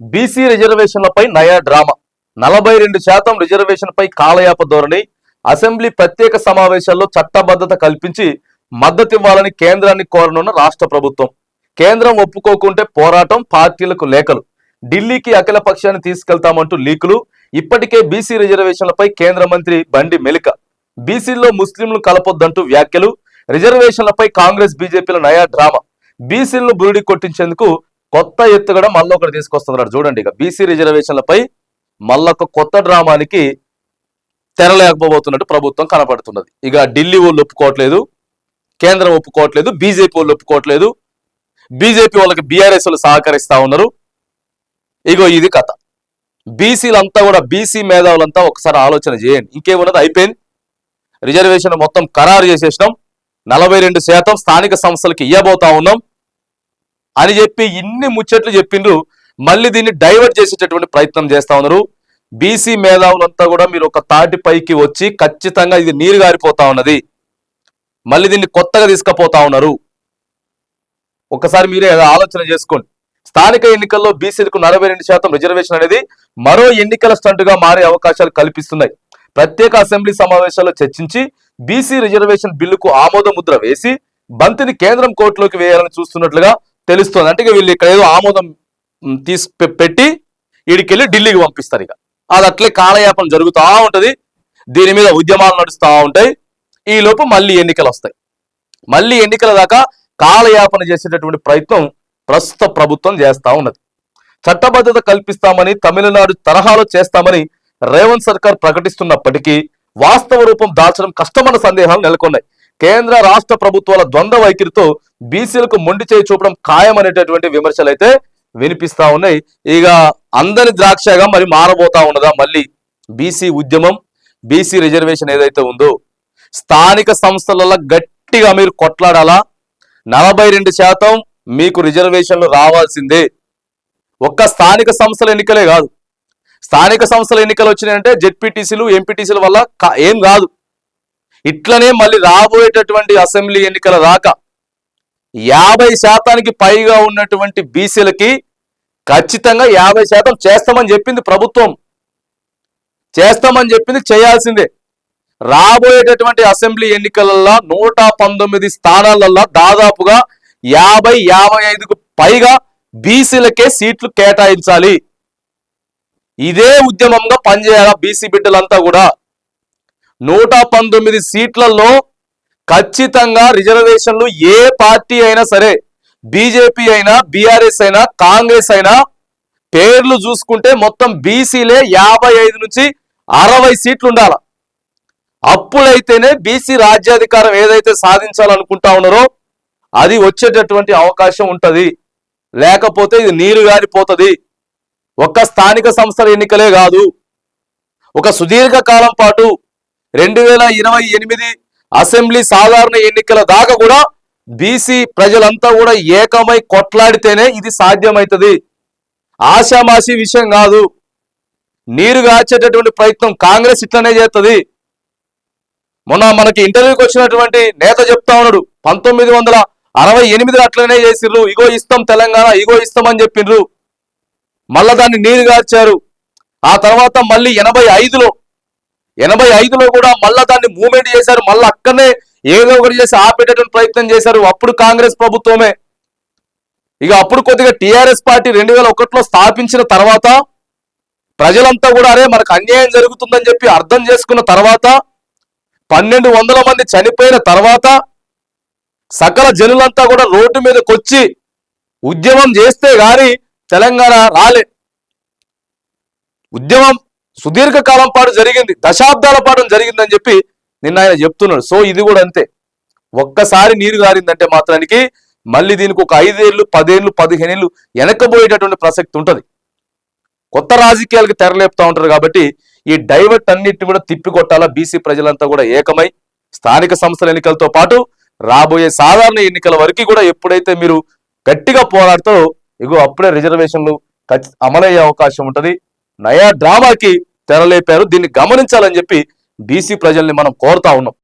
BC రిజర్వేషన్లపై నయా drama 42% రిజర్వేషన్పై కాలయాప ధోరణి assembly ప్రత్యేక సమావేశాల్లో చట్టబద్ధత కల్పించి మద్దతివ్వాలని కేంద్రాన్ని కోరనున్న రాష్ట్ర ప్రభుత్వం. కేంద్రం ఒప్పుకోకుంటే పోరాటం, పార్టీలకు లేఖలు. ఢిల్లీకి అఖిల పక్షాన్ని తీసుకెళ్తామంటూ లీకులు. ఇప్పటికే బీసీ రిజర్వేషన్లపై కేంద్ర మంత్రి బండి మెలిక బీసీల్లో ముస్లింలు కలపొద్దంటూ వ్యాఖ్యలు. రిజర్వేషన్లపై కాంగ్రెస్ బీజేపీల నయా డ్రామా. బీసీలను బురిడి కొట్టించేందుకు కొత్త ఎత్తుగడ మళ్ళొకటి తీసుకొస్తున్నారు. చూడండి, ఇక బీసీ రిజర్వేషన్లపై మళ్ళొక కొత్త డ్రామానికి తెరలేకపోతున్నట్టు ప్రభుత్వం కనపడుతున్నది. ఇక ఢిల్లీ వాళ్ళు ఒప్పుకోవట్లేదు, కేంద్రం ఒప్పుకోవట్లేదు, బీజేపీ వాళ్ళు ఒప్పుకోవట్లేదు, బీజేపీ వాళ్ళకి బీఆర్ఎస్ వాళ్ళు సహకరిస్తా ఉన్నారు. ఇగో ఇది కథ. బీసీలంతా కూడా, బీసీ మేధావులంతా ఒకసారి ఆలోచన చేయండి. ఇంకేమున్నది, అయిపోయింది. రిజర్వేషన్ మొత్తం ఖరారు చేసేసినాం, 42% స్థానిక సంస్థలకి ఇవ్వబోతా ఉన్నాం అని చెప్పి ఇన్ని ముచ్చట్లు చెప్పిండ్రు. మళ్ళీ దీన్ని డైవర్ట్ చేసేటటువంటి ప్రయత్నం చేస్తా ఉన్నారు. బీసీ మేధావులంతా కూడా మీరు ఒక తాటిపైకి వచ్చి ఖచ్చితంగా ఇది నీరు గారిపోతా ఉన్నది, మళ్ళీ దీన్ని కొత్తగా తీసుకుపోతా ఉన్నారు. ఒకసారి మీరే ఆలోచన చేసుకోండి. స్థానిక ఎన్నికల్లో బీసీలకు 42% రిజర్వేషన్ అనేది మరో ఎన్నికల స్టంటుగా మారే అవకాశాలు కల్పిస్తున్నాయి. ప్రత్యేక అసెంబ్లీ సమావేశాల్లో చర్చించి బీసీ రిజర్వేషన్ బిల్లుకు ఆమోద ముద్ర వేసి బంతిని కేంద్రం కోర్టులోకి వేయాలని చూస్తున్నట్లుగా తెలుస్తోంది. అంటే వీళ్ళు ఇక్కడ ఏదో ఆమోదం పెట్టి వీడికెళ్ళి ఢిల్లీకి పంపిస్తారు. ఇక అది అట్లే కాలయాపన జరుగుతూ ఉంటది, దీని మీద ఉద్యమాలు నడుస్తూ ఉంటాయి. ఈ లోపు మళ్ళీ ఎన్నికలు వస్తాయి. మళ్ళీ ఎన్నికల దాకా కాలయాపన చేసేటటువంటి ప్రయత్నం ప్రస్తుత ప్రభుత్వం చేస్తా ఉన్నది. చట్టబద్ధత కల్పిస్తామని, తమిళనాడు తరహాలో చేస్తామని రేవంత్ సర్కార్ ప్రకటిస్తున్నప్పటికీ వాస్తవ రూపం దాల్చడం కష్టమన్న సందేహాలు నెలకొన్నాయి. కేంద్ర రాష్ట్ర ప్రభుత్వాల ద్వంద్వ వైఖరితో బీసీలకు మొండి చేయి చూపడం ఖాయమనేటటువంటి విమర్శలు అయితే వినిపిస్తా ఉన్నాయి. ఇక అందరి ద్రాక్షగా మరి మారబోతా ఉన్నదా మళ్ళీ బీసీ ఉద్యమం? బీసీ రిజర్వేషన్ ఏదైతే ఉందో స్థానిక సంస్థలలో గట్టిగా మీరు కొట్లాడాలా. 42% మీకు రిజర్వేషన్లు రావాల్సిందే. ఒక్క స్థానిక సంస్థల ఎన్నికలే కాదు, స్థానిక సంస్థల ఎన్నికలు వచ్చినాయంటే జెడ్పీటీసీలు, ఎంపీటీసీల వల్ల ఏం కాదు. ఇట్లనే మళ్ళీ రాబోయేటటువంటి అసెంబ్లీ ఎన్నికల దాకా 50% పైగా ఉన్నటువంటి బీసీలకి ఖచ్చితంగా 50% చేస్తామని చెప్పింది ప్రభుత్వం. చేస్తామని చెప్పింది, చేయాల్సిందే. రాబోయేటటువంటి అసెంబ్లీ ఎన్నికలలో 119 స్థానాలలో దాదాపుగా 50-55కు పైగా బీసీలకే సీట్లు కేటాయించాలి. ఇదే ఉద్యమంగా పనిచేయాల బీసీ బిడ్డలంతా కూడా. 119 సీట్లలో ఖచ్చితంగా రిజర్వేషన్లు ఏ పార్టీ అయినా సరే, బీజేపీ అయినా, బీఆర్ఎస్ అయినా, కాంగ్రెస్ అయినా, పేర్లు చూసుకుంటే మొత్తం బీసీలే 55 నుంచి 60 సీట్లు ఉండాల. అప్పులైతేనే బీసీ రాజ్యాధికారం ఏదైతే సాధించాలనుకుంటా ఉన్నారో అది వచ్చేటటువంటి అవకాశం ఉంటది. లేకపోతే ఇది నీరు గారిపోతుంది. ఒక్క స్థానిక సంస్థల ఎన్నికలే కాదు, ఒక సుదీర్ఘ కాలం పాటు 2028 అసెంబ్లీ సాధారణ ఎన్నికల దాకా కూడా బీసీ ప్రజలంతా కూడా ఏకమై కొట్లాడితేనే ఇది సాధ్యమవుతుంది. ఆషామాషి విషయం కాదు. నీరు గార్చేటటువంటి ప్రయత్నం కాంగ్రెస్ ఇట్లనే చేస్తుంది. మొన్న మనకి ఇంటర్వ్యూకి వచ్చినటువంటి నేత చెప్తా ఉన్నాడు, 1968 అట్లనే చేసిర్రు, ఇగో ఇస్తాం తెలంగాణ, ఇగో ఇస్తామని చెప్పిండ్రు. మళ్ళా దాన్ని నీరు గార్చారు. ఆ తర్వాత మళ్ళీ 85లో కూడా మళ్ళా దాన్ని మూవ్మెంట్ చేశారు. మళ్ళీ అక్కడనే ఏదో ఒకటి చేసి ఆపేటటువంటి ప్రయత్నం చేశారు. అప్పుడు కాంగ్రెస్ ప్రభుత్వమే. ఇక అప్పుడు కొద్దిగా టీఆర్ఎస్ పార్టీ 2001లో స్థాపించిన తర్వాత ప్రజలంతా కూడా అరే మనకు అన్యాయం జరుగుతుందని చెప్పి అర్థం చేసుకున్న తర్వాత 1200 మంది చనిపోయిన తర్వాత సకల జనులంతా కూడా రోడ్డు మీదకి వచ్చి ఉద్యమం చేస్తే గాని తెలంగాణ రాలే. ఉద్యమం సుదీర్ఘకాలం పాటు జరిగింది, దశాబ్దాల పాటు జరిగిందని చెప్పి నిన్న ఆయన చెప్తున్నాడు. సో ఇది కూడా అంతే. ఒక్కసారి నీరు గారిందంటే మాత్రానికి మళ్ళీ దీనికి ఒక 5 ఏళ్ళు, 10 ఏళ్ళు, 15 ఏళ్ళు వెనకపోయేటటువంటి ప్రసక్తి ఉంటుంది. కొత్త రాజకీయాలకు తెరలేపుతా ఉంటారు. కాబట్టి ఈ డైవర్ట్ అన్నిటిని కూడా తిప్పికొట్టాలా. బీసీ ప్రజలంతా కూడా ఏకమై స్థానిక సంస్థల ఎన్నికలతో పాటు రాబోయే సాధారణ ఎన్నికల వరకు కూడా ఎప్పుడైతే మీరు గట్టిగా పోరాడతారో ఇగో అప్పుడే రిజర్వేషన్లు అమలయ్యే అవకాశం ఉంటుంది. నయా డ్రామాకి తెరలేపారు. దీన్ని గమనించాలని చెప్పి బీసీ ప్రజల్ని మనం కోరుతా ఉన్నాం.